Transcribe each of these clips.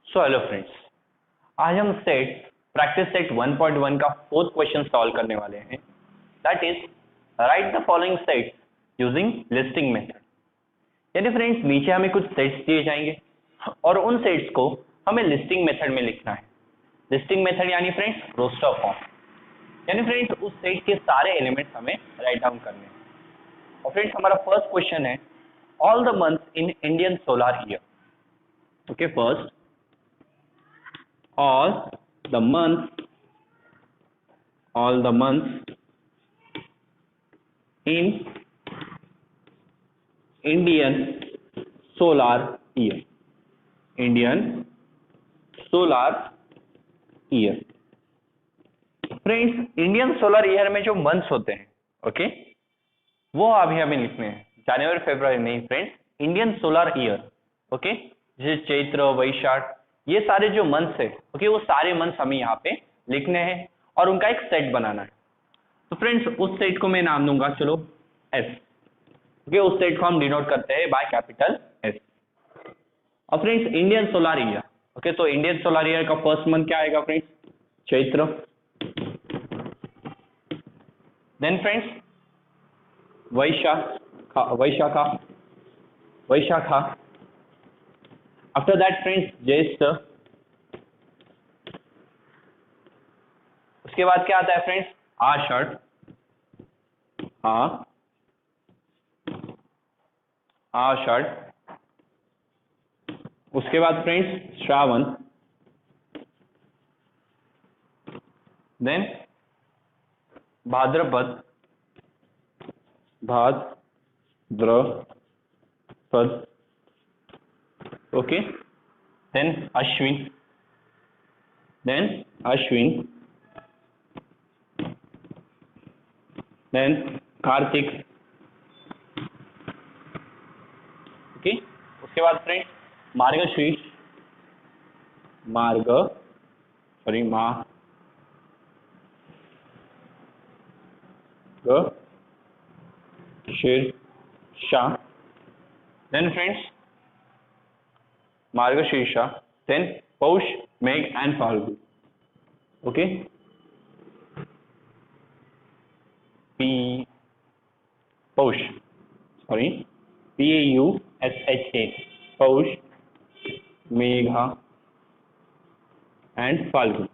So hello friends, आज हम set practice set 1.1 का फोर्थ क्वेश्चन सॉल्व करने वाले हैं। That is right the following sets using listing method. यानी फ्रेंड्स, नीचे हमें कुछ सेट्स दिए जाएंगे और उन सेट्स को हमें लिस्टिंग मेथड में लिखना है। लिस्टिंग मेथड यानी फ्रेंड्स रोस्टर फॉर्म, यानी फ्रेंड्स उस सेट के सारे एलिमेंट्स हमें राइट डाउन करने हैं। और फ्रेंड्स हमारा फर्स्ट क्वेश्चन है all the months in Indian solar year. Okay, first all the months in Indian solar year. Friends, Indian solar year में जो मंथ्स होते हैं, ओके, वो अभी हमें लिखने हैं। जनवरी फरवरी नहीं friends, Indian solar year. Okay, जैसे चैत्र वैशाख, ये सारे जो मंथ्स है, ओके, वो सारे मंथ्स हमें यहाँ पे लिखने हैं और उनका एक सेट बनाना है। तो फ्रेंड्स उस सेट को मैं नाम दूंगा, चलो एस। ओके, उस सेट को हम डिनोट करते हैं बाय कैपिटल एस। और friends Indian solar year, okay, तो इंडियन सोलर ईयर का फर्स्ट मंथ क्या आएगा friends? Chaitra. Then friends Vaishakha. After that friends Jyeshtha. उसके बाद क्या आता है फ्रेंड्स? आषाढ़। उसके बाद friends Shravan. Then Bhadrapad. Okay, then Ashwin. Then Kartik. Okay, उसके बाद friends Margashirsha. Then friends Margashirsha, then Paush, Magh and Phalgun. Okay, Paush, PAUSHA, Paush, Magha and Phalgun.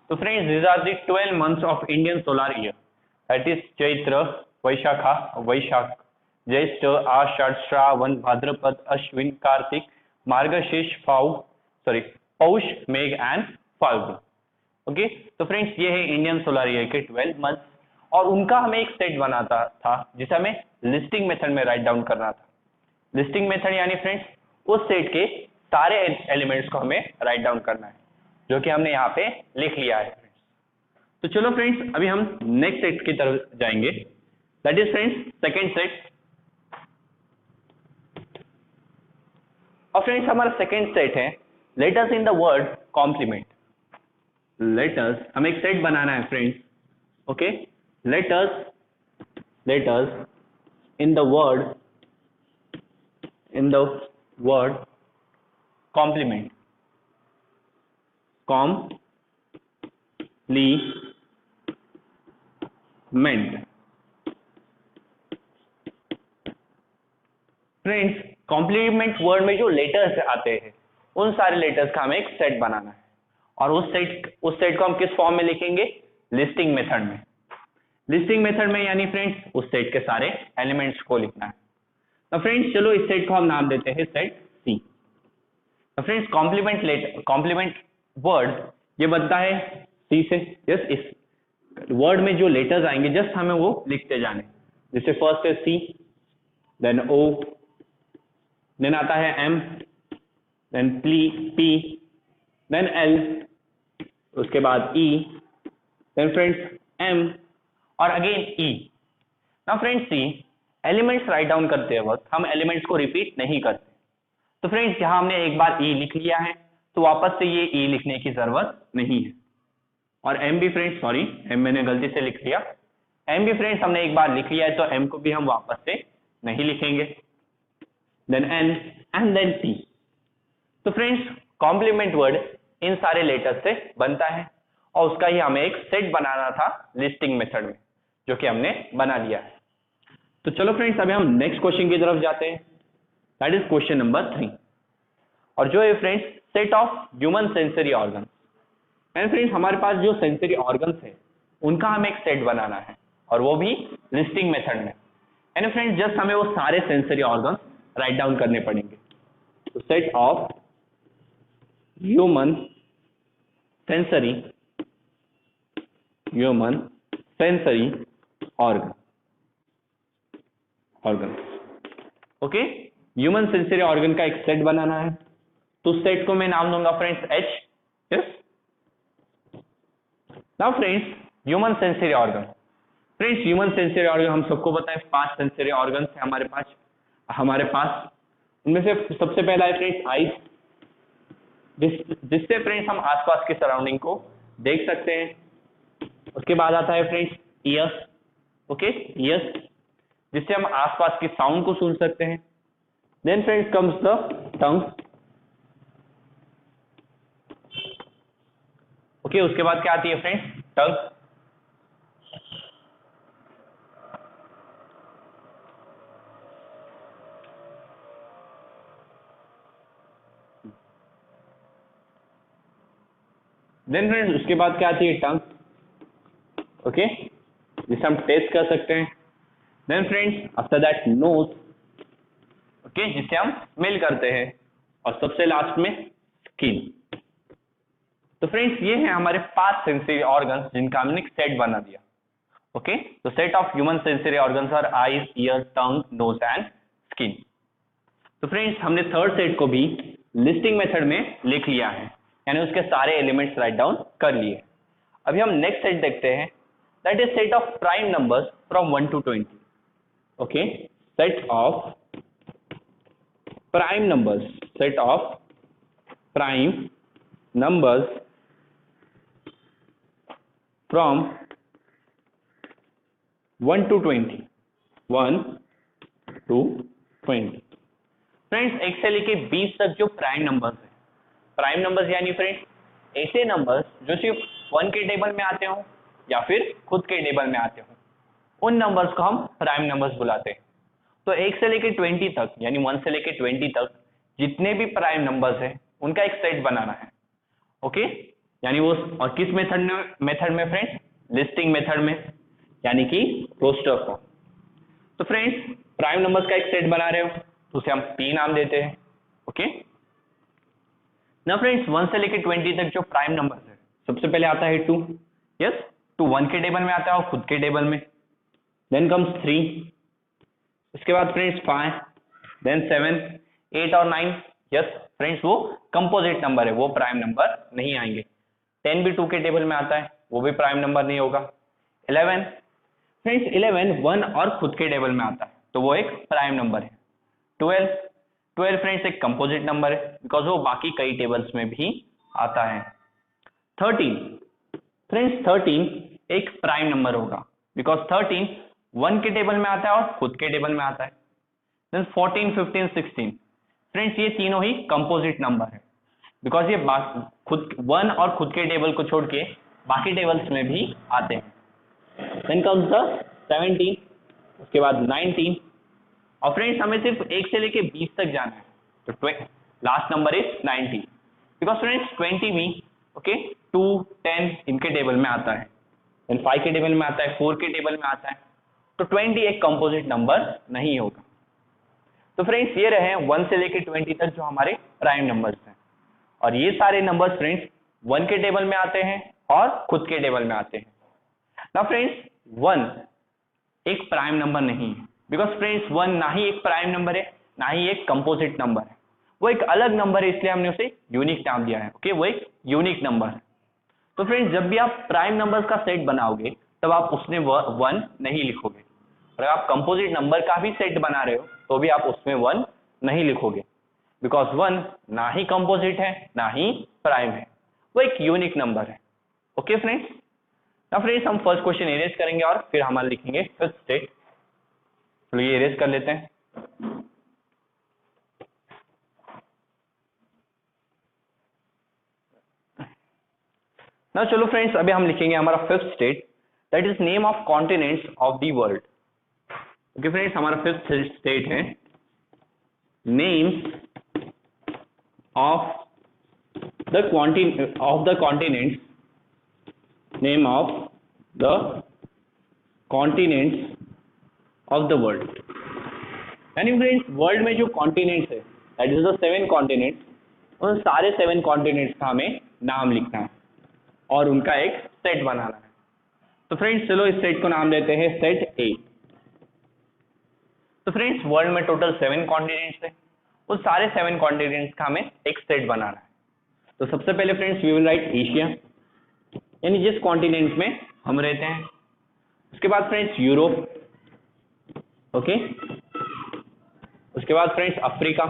तो friends these are the 12 months of Indian solar year, that is Chaitra, Vaishakh, Jyeshtha, Ashadh, Shravan, Bhadrapad, Ashwin, Kartik, Margashirsha, Paush, Magh and Phalgun. Okay, तो फ्रेंड्स ये है इंडियन सोलर ईयर के 12 months और उनका हमें एक सेट बनाता था जिसे हमें लिस्टिंग मेथड में राइट डाउन करना था। लिस्टिंग मेथड यानी फ्रेंड्स उस सेट के सारे एलिमेंट्स को हमें राइट डाउन करना है, जो कि हमने यहाँ पे लिख लिया है। तो चलो फ्रेंड्स अभी हम नेक्स्ट सेट की तरफ जाएंगे, that is friends second set. और फ्रेंड्स हमारा सेकंड सेट है letters in the word complement. Letters, हमें एक सेट बनाना है friends. Okay, letters in the word complement. Friends complement word में जो लेटर्स आते हैं उन सारे लेटर्स का हमें एक सेट बनाना है और उस सेट को हम किस फॉर्म में लिखेंगे? लिस्टिंग मेथड में। लिस्टिंग मेथड में यानी फ्रेंड्स उस सेट के सारे एलिमेंट्स को लिखना है। तो फ्रेंड्स चलो इस सेट को हम नाम देते हैं सेट सी। तो फ्रेंड्स कॉम्प्लीमेंट वर्ड ये बनता है सी से। यस, इस वर्ड में जो लेटर्स आएंगे जस्ट हमें वो लिखते जाने। जैसे फर्स्ट है सी, देन ओ, देन आता है M, then P, then L, उसके बाद ई, देन फ्रेंड्स एम और again E. Now friends C elements write down करते वक्त हम एलिमेंट्स को रिपीट नहीं करते। तो फ्रेंड्स यहाँ हमने एक बार ई लिख लिया है तो वापस से ये ई लिखने की जरूरत नहीं है। और एम भी फ्रेंड्स, एम मैंने गलती से लिख लिया, एम भी फ्रेंड्स हमने एक बार लिख लिया है तो एम को भी हम वापस से नहीं लिखेंगे। Then N and then T। तो फ्रेंड्स कॉम्प्लीमेंट वर्ड इन सारे लेटर्स से बनता है और उसका ही हमें एक सेट बनाना था लिस्टिंग मेथड में, जो कि हमने बना लिया है। तो चलो फ्रेंड्स अभी हम नेक्स्ट क्वेश्चन की तरफ जाते हैं, दैट इज क्वेश्चन नंबर 3, और जो है friends set of human sensory organ. And friends हमारे पास जो सेंसरी ऑर्गन्स है उनका हमें एक सेट बनाना है और वो भी लिस्टिंग मेथड में। एंड फ्रेंड्स जस्ट हमें वो सारे सेंसरी ऑर्गन्स राइट डाउन करने पड़ेंगे। तो set of human sensory organ okay, human sensory organ का एक सेट बनाना है। तो सेट को मैं नाम दूंगा friends H। Yes, now friends human sensory organ. Friends human sensory organ हम सबको पता है 5 सेंसरी ऑर्गन है हमारे पास। उनमें से सबसे पहला है फ्रेंड्स आईज, जिससे फ्रेंड्स हम आसपास के सराउंडिंग को देख सकते हैं। उसके बाद आता है फ्रेंड्स ईयर्स, ओके ईयर्स, जिससे हम आसपास की साउंड को सुन सकते हैं। Then friends comes the tongue, okay उसके बाद क्या आती है फ्रेंड्स टंग। देन फ्रेंड्स उसके बाद क्या आती है टंग, ओके जिसे हम टेस्ट कर सकते हैं। Then friends after that nose, okay जिसे हम स्मेल करते हैं। और सबसे लास्ट में स्किन। तो फ्रेंड्स ये है हमारे 5 सेंसरी ऑर्गन्स जिनका हमने सेट बना दिया। ओके तो set of human sensory organs are eyes, ear, tongue, nose and skin. तो फ्रेंड्स हमने थर्ड सेट को भी लिस्टिंग मेथड में लिख लिया है, यानी उसके सारे एलिमेंट्स राइट डाउन कर लिए। अभी हम नेक्स्ट सेट देखते हैं, that is set of prime numbers from 1 to 20। Okay set of prime numbers, from 1 to 20। Friends 1 से लेके 20 तक जो प्राइम नंबर्स है, प्राइम नंबर्स यानी फ्रेंड्स ऐसे नंबर्स जो सिर्फ 1 के टेबल में आते हो या फिर खुद के टेबल में आते हो, उन नंबर्स को हम प्राइम नंबर्स बुलाते हैं। तो 1 से लेके 20 तक यानी 1 से लेके 20 तक जितने भी प्राइम नंबर्स हैं उनका एक सेट बनाना है। ओके यानी वो, और किस मेथड में फ्रेंड्स, लिस्टिंग मेथड में, यानी कि रोस्टर फॉर्म। तो फ्रेंड्स प्राइम नंबर्स का एक सेट बना रहे हो तो उसे हम P नाम देते हैं। ओके ना फ्रेंड्स 1 से लेके 20 तक जो प्राइम नंबर्स है, सबसे पहले आता है 2। यस 2 1 के टेबल में आता है और खुद के टेबल में। देन कम्स 3, उसके बाद फ्रेंड्स 5, देन 7, 8 और 9। यस फ्रेंड्स वो कंपोजिट नंबर है, वो प्राइम नंबर नहीं आएंगे। 10 भी 2 के टेबल में आता है, वो भी प्राइम नंबर नहीं होगा। 11 फ्रेंड्स 11 1 और खुद के टेबल में आता है तो वो एक प्राइम नंबर है। 12 फ्रेंड्स एक कंपोजिट नंबर है बिकॉज वो बाकी कई टेबल्स में भी आता है। 13 फ्रेंड्स 13 एक प्राइम नंबर होगा बिकॉज 13 1 के टेबल में आता है और खुद के टेबल में आता है। देन 14 15 16 फ्रेंड्स ये तीनों ही कंपोजिट नंबर है बिकॉज ये खुद 1 और खुद के टेबल को छोड़ के बाकी टेबल्स में भी आते हैं। देन कम्स द 17, उसके बाद 19, और फ्रेंड्स हमें सिर्फ 1 से लेके 20 तक जाना है तो last number is 19 because friends 20 भी ओके 2 10 इनके टेबल में आता है, देन 5 के टेबल में आता है, 4 के टेबल में आता है, तो 20 एक कंपोजिट नंबर नहीं होगा। तो फ्रेंड्स ये रहे 1 से लेके 20 तक जो हमारे प्राइम नंबर्स हैं, और ये सारे नंबर्स फ्रेंड्स 1 के टेबल में आते हैं और खुद के टेबल में आते हैं। ना फ्रेंड्स 1 एक प्राइम नंबर नहीं है बिकॉज फ्रेंड्स 1 ना ही एक प्राइम नंबर है ना ही एक कंपोजिट नंबर है, वो एक अलग नंबर है, इसलिए हमने उसे यूनिक नाम दिया है। ओके वो एक यूनिक नंबर है। तो फ्रेंड्स जब भी आप प्राइम नंबर्स का सेट बनाओगे तब आप उसमें 1 नहीं लिखोगे, और आप कंपोजिट नंबर का भी सेट बना रहे हो तो भी आप उसमें 1 नहीं लिखोगे बिकॉज 1 ना ही कंपोजिट है ना ही प्राइम है, वो एक यूनिक नंबर है। ओके फ्रेंड्स, ना फ्रेंड्स हम फर्स्ट क्वेश्चन इरेज करेंगे और फिर हमारा लिखेंगे फिफ्थ सेट। तो ये इरेज कर लेते हैं। ना चलो फ्रेंड्स, अभी हम लिखेंगे हमारा fifth state, that is name of continents of the world. Okay friends, हमारा फिफ्थ स्टेट है names of the continents, name of the continents of the world. यानी फ्रेंड्स वर्ल्ड में जो कॉन्टिनेंट्स है दैट इज द 7 कॉन्टिनेंट्स, उन सारे 7 continents का हमें नाम लिखना है और उनका एक सेट बनाना है। तो फ्रेंड्स चलो इस सेट को नाम देते हैं सेट ए। तो फ्रेंड्स वर्ल्ड में टोटल 7 कॉन्टिनेंट्स है, उन सारे 7 कॉन्टिनेंट्स का हमें एक सेट बनाना है। तो सबसे पहले friends we will write Asia, यानी जिस कॉन्टिनेंट में हम रहते हैं। उसके बाद फ्रेंड्स यूरोप, ओके। उसके बाद friends Africa,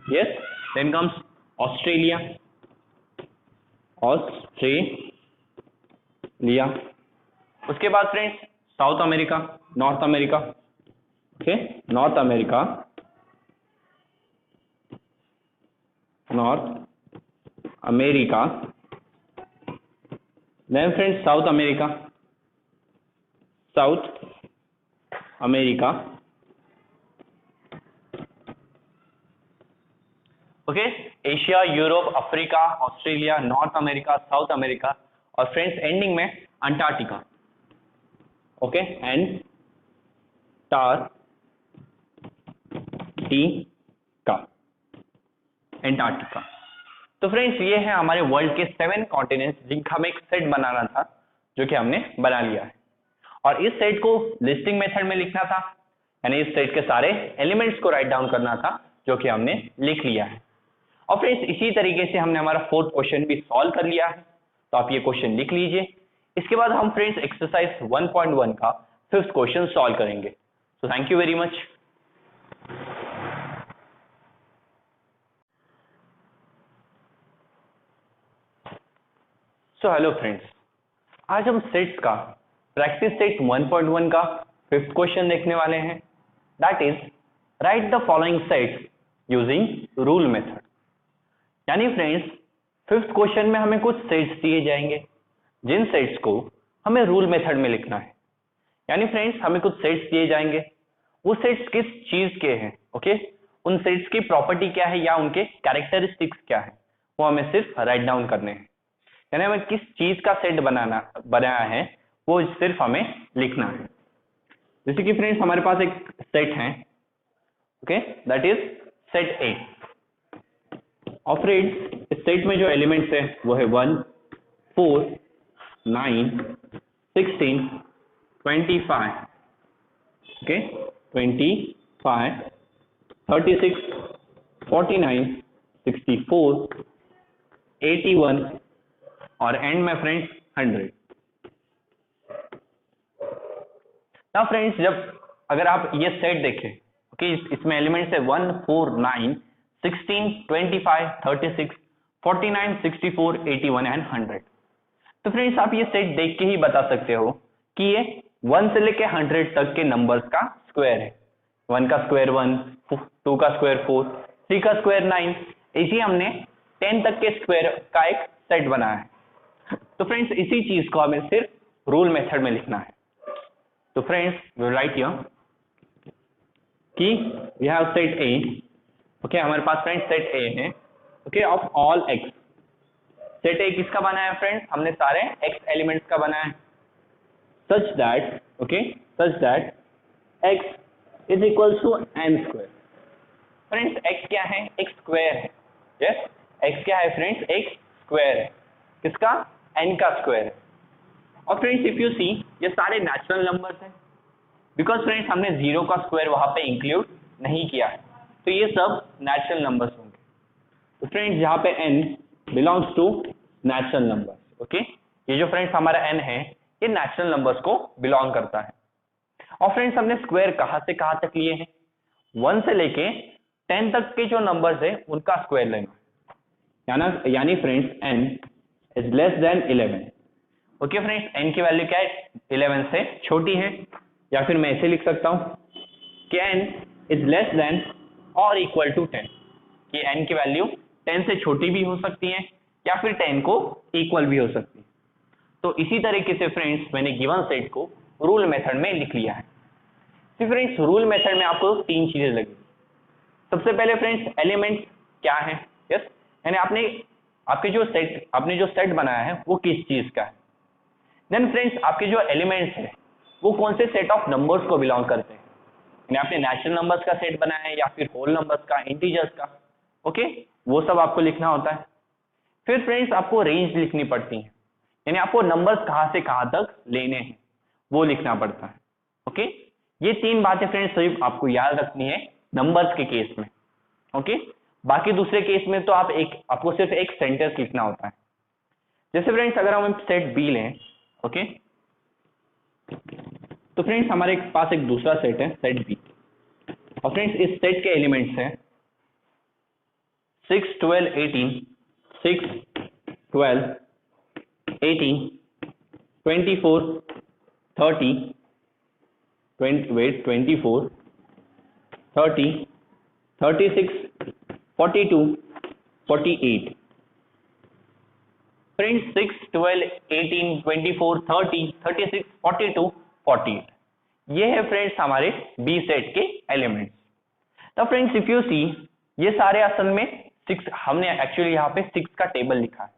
yes. Then comes Australia, Australia. उसके बाद friends South America, North America, okay, North America, North America. Then friends South America, South America, okay. Asia, Europe, Africa, Australia, North America, South America और friends ending में Antarctica, okay, Antarctica. तो friends ये है हमारे world के 7 continents जिनका हमें एक सेट बनाना था, जो कि हमने बना लिया है। और इस सेट को लिस्टिंग मेथड में लिखना था, यानी इस सेट के सारे एलिमेंट्स को राइट डाउन करना था, जो कि हमने लिख लिया है। और फ्रेंड्स इसी तरीके से हमने हमारा 4th क्वेश्चन भी सॉल्व कर लिया है, तो आप ये क्वेश्चन लिख लीजिए। इसके बाद हम फ्रेंड्स एक्सरसाइज 1.1 का 5th क्वेश्चन सॉल्व करेंगे। तो thank you very much. So hello friends, आज हम सेट्स का प्रैक्टिस सेट 1.1 का 5th क्वेश्चन देखने वाले हैं, that is right the following sets using rule method. यानी फ्रेंड्स 5th क्वेश्चन में हमें कुछ सेट्स दिए जाएंगे, जिन सेट्स को हमें रूल मेथड में लिखना है। यानी फ्रेंड्स हमें कुछ सेट्स दिए जाएंगे, वो सेट्स किस चीज के हैं, ओके, उन सेट्स की प्रॉपर्टी क्या है या उनके कैरेक्टरिस्टिक्स क्या है, वो हमें सिर्फ राइट डाउन करने हैं। यानी हमें किस चीज का सेट बनाया है वो सिर्फ हमें लिखना है। जैसे कि फ्रेंड्स हमारे पास एक सेट है, ओके, दैट इज सेट ए। और फ्रेंड्स इस सेट में जो एलिमेंट्स है वो है 1, 4, 9, 16, 25, ओके, 25, 36, 49, 64, 81 और एंड में फ्रेंड्स 100। ना फ्रेंड्स जब अगर आप ये सेट देखें, ओके, इसमें एलिमेंट्स है 1, 4, 9, 16, 25, 36, 49, 64, 81 एंड 100। तो फ्रेंड्स आप ये सेट देख के ही बता सकते हो कि ये 1 से लेके 100 तक के नंबर्स का स्क्वायर है। 1 का स्क्वायर 1, 2 का स्क्वायर 4, 3 का स्क्वायर 9, इसी हमने 10 तक के स्क्वायर का एक सेट बनाया है। तो फ्रेंड्स इसी चीज को हमें सिर्फ रूल मेथड में लिखना है। तो फ्रेंड्स वी राइट हियर कि we have set A, okay, हमारे पास फ्रेंड्स सेट ए है, okay, of all X. Set A किसका बनाया है फ्रेंड्स, हमने सारे एक्स एलिमेंट्स का बनाया है, such that, okay, such that X is equals to N square. Friends X क्या है, एक स्क्वायर है, यस, एक्स क्या है फ्रेंड्स, एक स्क्वायर है, किसका, एन का स्क्वायर है। और फ्रेंड्स इफ यू सी ये सारे नेचुरल नंबर्स हैं, बिकॉज फ्रेंड्स हमने 0 का स्क्वायर वहां पे इंक्लूड नहीं किया है, तो ये सब नेचुरल नंबर्स होंगे। तो फ्रेंड्स यहाँ पे n belongs to natural numbers, okay, ये जो फ्रेंड्स हमारा n है ये नेचुरल नंबर्स को बिलोंग करता है। और फ्रेंड्स हमने स्क्वायर कहाँ से कहाँ तक लिए हैं, 1 से लेके 10 तक के जो नंबर्स है उनका स्क्वायर लेना, यानी friends n is less then 11। Okay friends n की वैल्यू क्या है, 11 से छोटी है, या फिर मैं ऐसे लिख सकता हूं कि n इज लेस देन और इक्वल टू 10, कि n की वैल्यू 10 से छोटी भी हो सकती है या फिर 10 को इक्वल भी हो सकती है। तो इसी तरीके से फ्रेंड्स मैंने गिवन सेट को रूल मेथड में लिख लिया है। तो फ्रेंड्स रूल मेथड में आपको 3 चीजें लगी। सबसे पहले फ्रेंड्स एलिमेंट्स क्या है, यस, यानी आपने जो सेट बनाया है वो किस चीज का है। देन फ्रेंड्स आपके जो एलिमेंट्स है वो कौन से सेट ऑफ नंबर्स को बिलोंग करते हैं, यानी आपने नेचुरल नंबर्स का सेट बनाया है या फिर होल नंबर्स का, इंटीजर्स का, ओके, वो सब आपको लिखना होता है। फिर फ्रेंड्स आपको रेंज लिखनी पड़ती है, यानी आपको नंबर्स कहां से कहां तक लेने हैं वो लिखना पड़ता है, ओके। ये 3 बातें फ्रेंड्स सिर्फ आपको याद रखनी है नंबर्स के केस में, ओके। बाकी दूसरे केस में तो आपको सिर्फ एक सेंटेंस लिखना होता है। जैसे फ्रेंड्स अगर हम सेट बी लें, ओके, तो फ्रेंड्स हमारे पास एक दूसरा सेट है सेट बी, और फ्रेंड्स इस सेट के एलिमेंट्स हैं 6 12 18, 6 12 18 24 30 24 30 36 42 48। फ्रेंड्स 6 12 18 24 30 36 42 48, ये है फ्रेंड्स हमारे बी सेट के एलिमेंट्स। तो फ्रेंड्स इफ यू सी, ये सारे असल में 6, हमने एक्चुअली यहाँ पे 6 का टेबल लिखा है।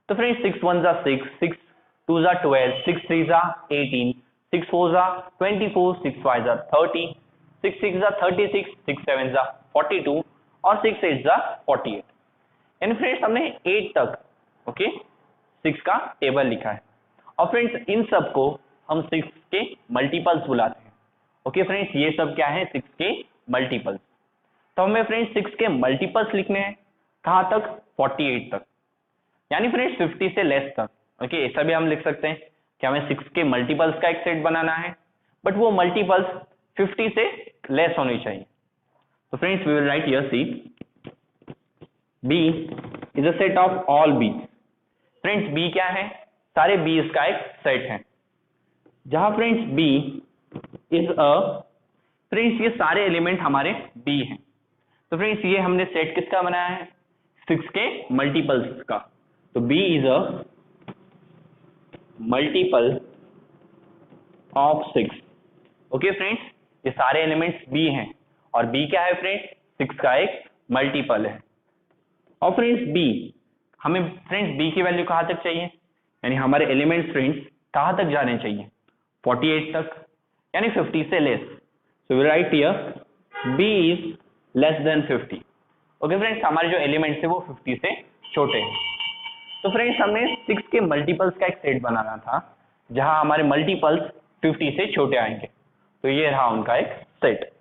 तो फ्रेंड्स 6 1 जा 6, 6 2 जा 12, 6 3 जा 18, 6 4 जा 24, 6 5 जा 30, 6 6 जा 36, 6 7 जा 42 और 6 8 जा 48। यानी फ्रेंड्स हमने 8 तक, ओके, 6 का टेबल लिखा है। और फ्रेंड्स इन सब को हम 6 के मल्टीपल्स बुलाते हैं, ओके फ्रेंड्स, ये सब क्या है 6 के मल्टीपल्स। तो हमें फ्रेंड्स 6 के मल्टीपल्स लिखने हैं कहां तक, 48 तक, यानी फ्रेंड्स 50 से लेस तक, ओके। ऐसा भी हम लिख सकते हैं कि हमें 6 के मल्टीपल्स का एक सेट बनाना है, बट वो मल्टीपल्स 50 से लेस होनी चाहिए। तो friends we will write here see B is a set of all B. Friends B क्या है, सारे बीज का एक सेट है, जहां friends B is a, friends ये सारे एलिमेंट हमारे बी हैं। तो फ्रेंड्स ये हमने सेट किसका बनाया है, 6 के मल्टीपल्स का। तो B is a multiple of 6, okay friends, ये सारे एलिमेंट्स बी हैं और बी क्या है फ्रेंड्स, 6 का एक मल्टीपल है। और फ्रेंड्स बी, हमें फ्रेंड्स बी की वैल्यू कहां तक चाहिए, यानी हमारे एलिमेंट्स फ्रेंड्स कहां तक जाने चाहिए, 48 तक, यानी 50 से less. So we write here B is less than 50, okay friends, हमारे जो एलिमेंट्स है वो 50 से छोटे हैं। तो फ्रेंड्स हमने 6 के मल्टीपल्स का एक सेट बनाना था जहां हमारे मल्टीपल्स 50 से छोटे आएंगे। तो ये रहा उनका एक सेट।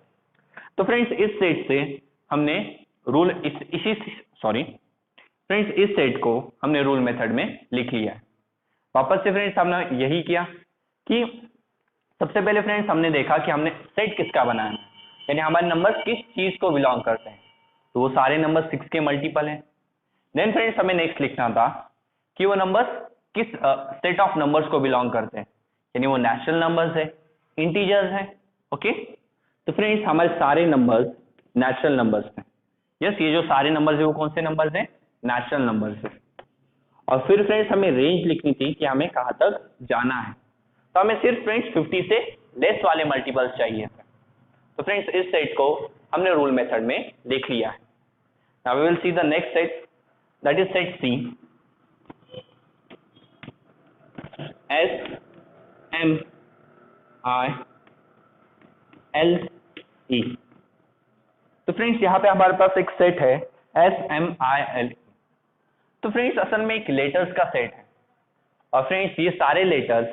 तो फ्रेंड्स इस सेट से हमने रूल फ्रेंड्स इस सेट को हमने रूल मेथड में लिख लिया है। वापस से फ्रेंड्स हमने यही किया कि सबसे पहले फ्रेंड्स हमने देखा कि हमने सेट किसका बनाना है, यानी हमारे नंबर्स किस चीज को बिलोंग करते हैं। तो वो सारे नंबर 6 के मल्टीपल हैं। देन फ्रेंड्स हमें नेक्स्ट लिखना था कि वो नंबर्स किस सेट ऑफ नंबर्स को बिलोंग करते हैं, यानी वो नेचुरल नंबर्स है, इंटीजर्स है, ओके। तो फ्रेंड्स हमारे सारे नंबर्स नेचुरल नंबर्स हैं, यस, ये जो सारे नंबर्स है वो कौन से नंबर्स हैं, नेचुरल नंबर्स है। और फिर फ्रेंड्स हमें रेंज लिखनी थी कि हमें कहां तक जाना है। तो हमें सिर्फ फ्रेंड्स 50 से लेस वाले मल्टीपल्स चाहिए। तो फ्रेंड्स इस सेट को हमने रूल मेथड में लिख लिया है। Now we will see the next set, that is set C, S M I L E. तो फ्रेंड्स यहाँ पे हमारे पास एक सेट है एस एम आई एल। तो फ्रेंड्स असल में एक लेटर्स का सेट है, और फ्रेंड्स ये सारे लेटर्स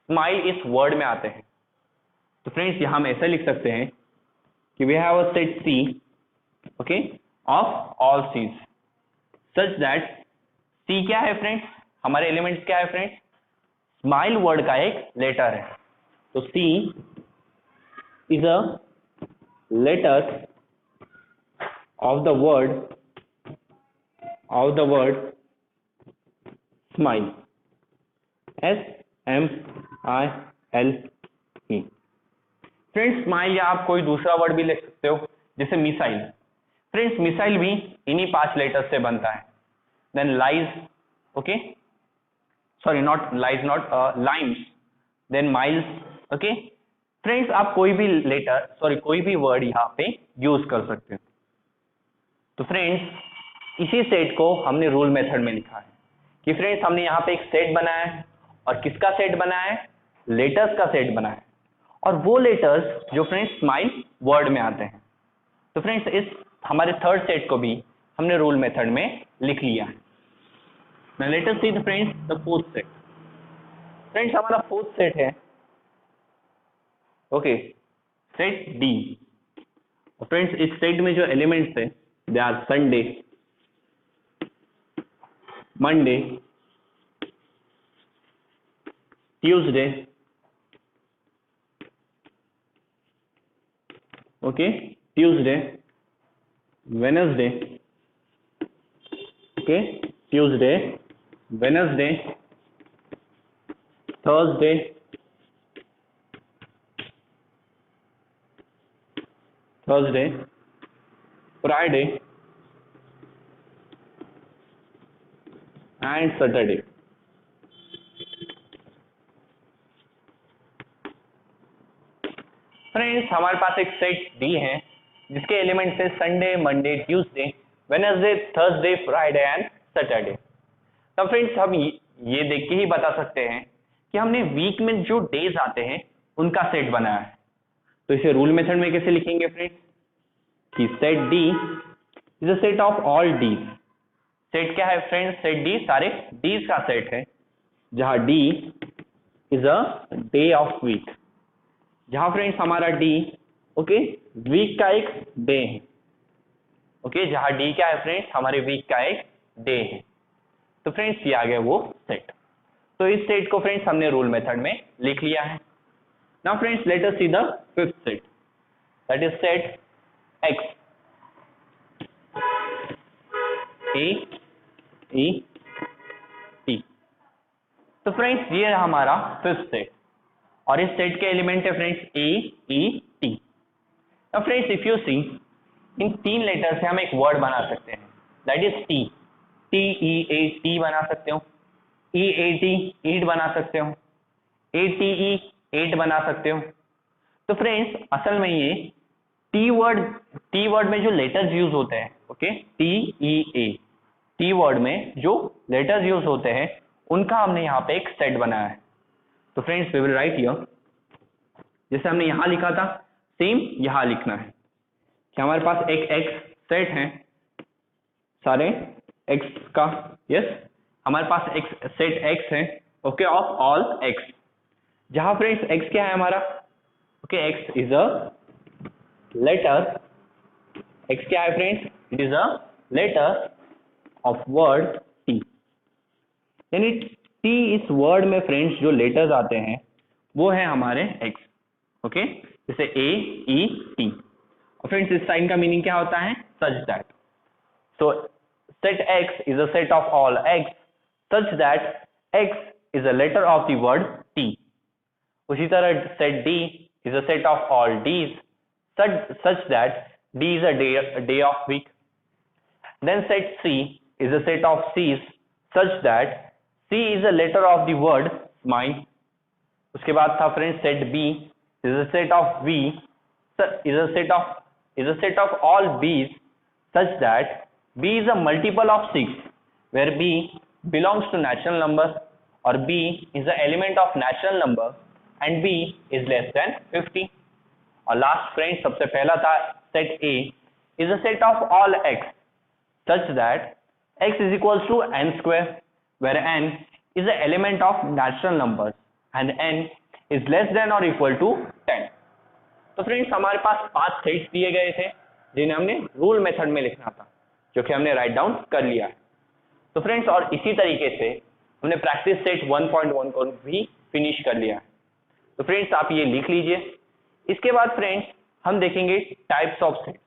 स्माइल इस वर्ड में आते हैं। तो फ्रेंड्स यहाँ हम ऐसे लिख सकते हैं कि we have a set C, okay, of all Cs such that C क्या है फ्रेंड्स, हमारे एलिमेंट्स क्या है फ्रेंड्स, स्माइल वर्ड का एक लेटर है। तो C is a letter of the word smile, SMILE। Friends smile या आप कोई दूसरा वर्ड भी लिख सकते हो जैसे मिसाइल। फ्रेंड्स मिसाइल भी इन्हीं 5 लेटर्स से बनता है। Then lies, okay, sorry not lies, not limes, then miles, okay friends. आप कोई भी लेटर कोई भी वर्ड यहाँ पे यूज कर सकते हो। तो फ्रेंड्स इसी सेट को हमने रूल मेथड में लिखा है कि फ्रेंड्स हमने यहाँ पे एक सेट बनाया है, और किसका सेट बनाया है, लेटर्स का सेट बनाया है, और वो लेटर्स जो फ्रेंड्स स्माइल वर्ड में आते हैं। तो फ्रेंड्स इस हमारे थर्ड सेट को भी हमने रूल मेथड में लिख लिया है। Now let us see the friends the fourth set. Friends हमारा फोर्थ सेट है, ओके, सेट डी। फ्रेंड्स इस सेट में जो एलिमेंट्स है they are Sunday, Monday, Tuesday, okay, Tuesday, Wednesday, okay, Tuesday, Wednesday, Thursday, Friday and Saturday. Friends हमारे पास एक set D है जिसके एलिमेंट्स है Sunday, Monday, Tuesday, Wednesday, Thursday, Friday and Saturday. तो फ्रेंड्स हम ये देख के ही बता सकते हैं कि हमने वीक में जो डेज आते हैं उनका सेट बनाया है। तो इसे रूल मेथड में कैसे लिखेंगे फ्रेंड्स कि set D is a set of all Ds. Set क्या है फ्रेंड्स, सेट डी सारे डीज का सेट है, जहां D is a day of week, जहां फ्रेंड्स हमारा डी ओके वीक का एक डे है, ओके, जहां डी क्या है फ्रेंड्स हमारे वीक का एक डे है। तो फ्रेंड्स ये आ गया वो सेट। तो इस सेट को फ्रेंड्स हमने रूल मेथड में लिख लिया है। Now friends let us see the fifth set, that is set x, A E T. तो फ्रेंड्स ये है हमारा फिफ्थ सेट, और इस सेट के एलिमेंट है फ्रेंड्स ए ई टी। अब फ्रेंड्स इफ यू सी इन तीन लेटर से हम एक वर्ड बना सकते हैं, that is T, T E A T बना सकते हो, ई ए टी ईट बना सकते हो, ए टी ई एट बना सकते हो। तो फ्रेंड्स असल में ये टी वर्ड में जो लेटर्स यूज होते हैं, ओके, टी ई ए, टी वर्ड में जो लेटर्स यूज होते हैं उनका हमने यहाँ पे एक सेट बनाया है। तो friends we will write here, जैसे हमने यहां लिखा था सेम यहां लिखना है कि हमारे पास एक एक्स सेट है सारे एक्स का, यस हमारे पास एक सेट एक्स है, ओके, ऑफ ऑल एक्स, जहां फ्रेंड्स एक्स क्या है हमारा, okay, X is a letter, X क्या है friends, it is a letter of word T, यानी टी इस वर्ड में फ्रेंड्स जो लेटर्स आते हैं वो है हमारे एक्स, ओके, जैसे ए ई टी। और फ्रेंड्स इस साइन का मीनिंग क्या होता है, such that. So set X is a set of all X such that X is a letter of the word T. उसी तरह set D is a set of all Ds such that D is a day of week. Then set C is a set of C's such that C is a letter of the word smile. उसके बाद था friends set B is a set of V is a set of all B's such that B is a multiple of 6 where B belongs to natural number or B is the element of natural number and B is less than 50. और last friends सबसे पहला था set A is a set of all X such that x is equals to n square where n is the element of natural numbers and n is less than or equal to 10. तो friends हमारे पास 5 sets दिए गए थे जिन्हें हमने rule method में लिखना था, जो कि हमने राइट डाउन कर लिया है। तो फ्रेंड्स और इसी तरीके से हमने प्रैक्टिस सेट 1.1 को भी फिनिश कर लिया है। तो फ्रेंड्स आप ये लिख लीजिए। इसके बाद फ्रेंड्स हम देखेंगे टाइप्स ऑफ सेट्स,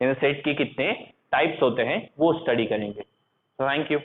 यानी सेट के कितने टाइप्स होते हैं वो स्टडी करेंगे। तो थैंक यू।